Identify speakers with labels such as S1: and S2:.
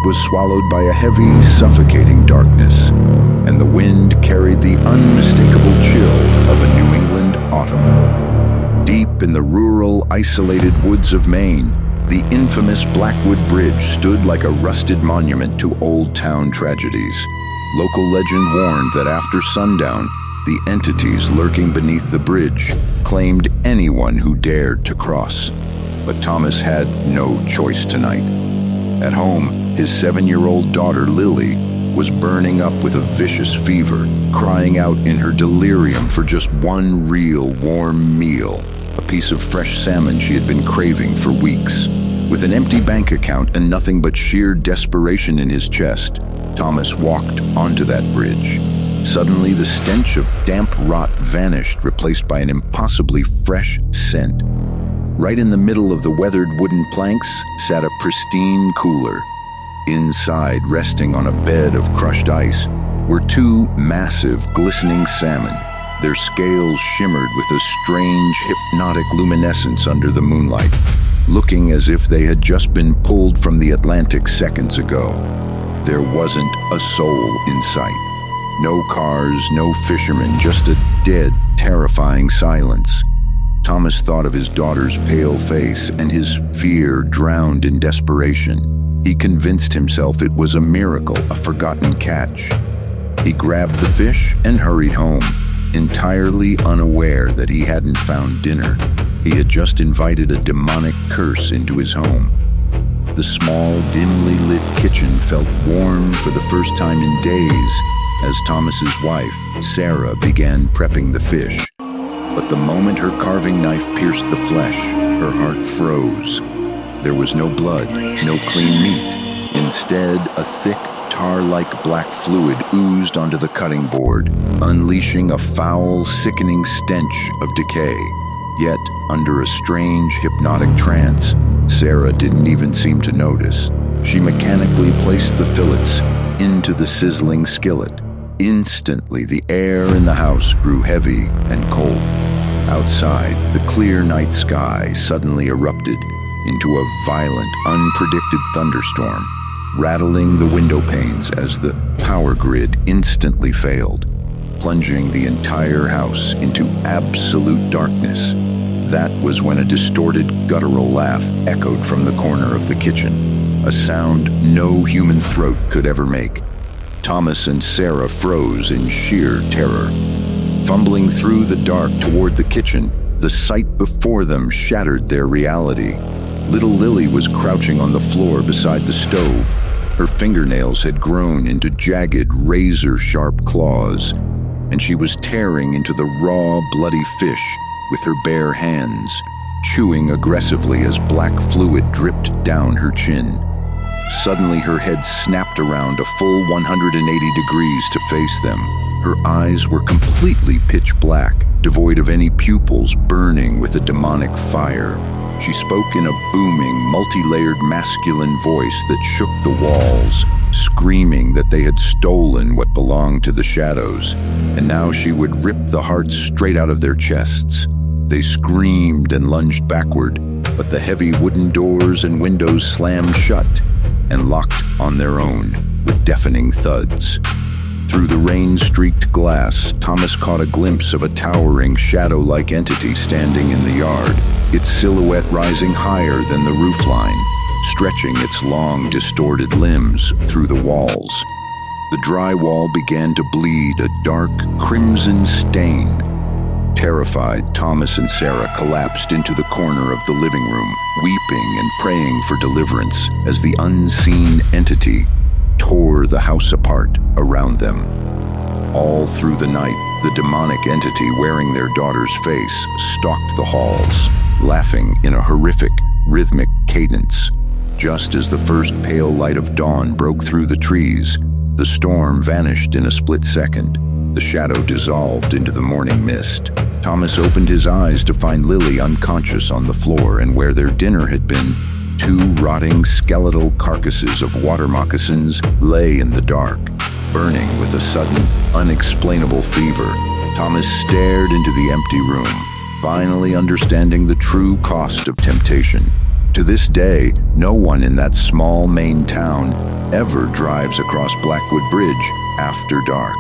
S1: was swallowed by a heavy, suffocating darkness, and the wind carried the unmistakable chill of a New England autumn. Deep in the rural, isolated woods of Maine, the infamous Blackwood Bridge stood like a rusted monument to old town tragedies. Local legend warned that after sundown, the entities lurking beneath the bridge claimed anyone who dared to cross. But Thomas had no choice tonight. At home, his 7-year-old daughter, Lily, was burning up with a vicious fever, crying out in her delirium for just one real warm meal, a piece of fresh salmon she had been craving for weeks. With an empty bank account and nothing but sheer desperation in his chest, Thomas walked onto that bridge. Suddenly, the stench of damp rot vanished, replaced by an impossibly fresh scent. Right in the middle of the weathered wooden planks sat a pristine cooler. Inside, resting on a bed of crushed ice, were 2 massive, glistening salmon. Their scales shimmered with a strange, hypnotic luminescence under the moonlight, looking as if they had just been pulled from the Atlantic seconds ago. There wasn't a soul in sight. No cars, no fishermen, just a dead, terrifying silence. Thomas thought of his daughter's pale face, and his fear drowned in desperation. He convinced himself it was a miracle, a forgotten catch. He grabbed the fish and hurried home, entirely unaware that he hadn't found dinner. He had just invited a demonic curse into his home. The small, dimly lit kitchen felt warm for the first time in days as Thomas's wife, Sarah, began prepping the fish. But the moment her carving knife pierced the flesh, her heart froze. There was no blood, no clean meat. Instead, a thick, tar-like black fluid oozed onto the cutting board, unleashing a foul, sickening stench of decay. Yet, under a strange, hypnotic trance, Sarah didn't even seem to notice. She mechanically placed the fillets into the sizzling skillet. Instantly, the air in the house grew heavy and cold. Outside, the clear night sky suddenly erupted into a violent, unpredicted thunderstorm, rattling the window panes as the power grid instantly failed, plunging the entire house into absolute darkness. That was when a distorted, guttural laugh echoed from the corner of the kitchen, a sound no human throat could ever make. Thomas and Sarah froze in sheer terror. Fumbling through the dark toward the kitchen, the sight before them shattered their reality. Little Lily was crouching on the floor beside the stove. Her fingernails had grown into jagged, razor-sharp claws, and she was tearing into the raw, bloody fish with her bare hands, chewing aggressively as black fluid dripped down her chin. Suddenly, her head snapped around a full 180 degrees to face them. Her eyes were completely pitch black, devoid of any pupils, burning with a demonic fire. She spoke in a booming, multi-layered masculine voice that shook the walls, screaming that they had stolen what belonged to the shadows, and now she would rip the hearts straight out of their chests. They screamed and lunged backward, but the heavy wooden doors and windows slammed shut and locked on their own with deafening thuds. Through the rain-streaked glass, Thomas caught a glimpse of a towering, shadow-like entity standing in the yard, its silhouette rising higher than the roofline, stretching its long, distorted limbs through the walls. The drywall began to bleed a dark, crimson stain. Terrified, Thomas and Sarah collapsed into the corner of the living room, weeping and praying for deliverance as the unseen entity tore the house apart around them. All through the night, the demonic entity wearing their daughter's face stalked the halls, laughing in a horrific, rhythmic cadence. Just as the first pale light of dawn broke through the trees, the storm vanished in a split second. The shadow dissolved into the morning mist. Thomas opened his eyes to find Lily unconscious on the floor, and where their dinner had been, 2 rotting skeletal carcasses of water moccasins lay in the dark, burning with a sudden, unexplainable fever. Thomas stared into the empty room, finally understanding the true cost of temptation. To this day, no one in that small Maine town ever drives across Blackwood Bridge after dark.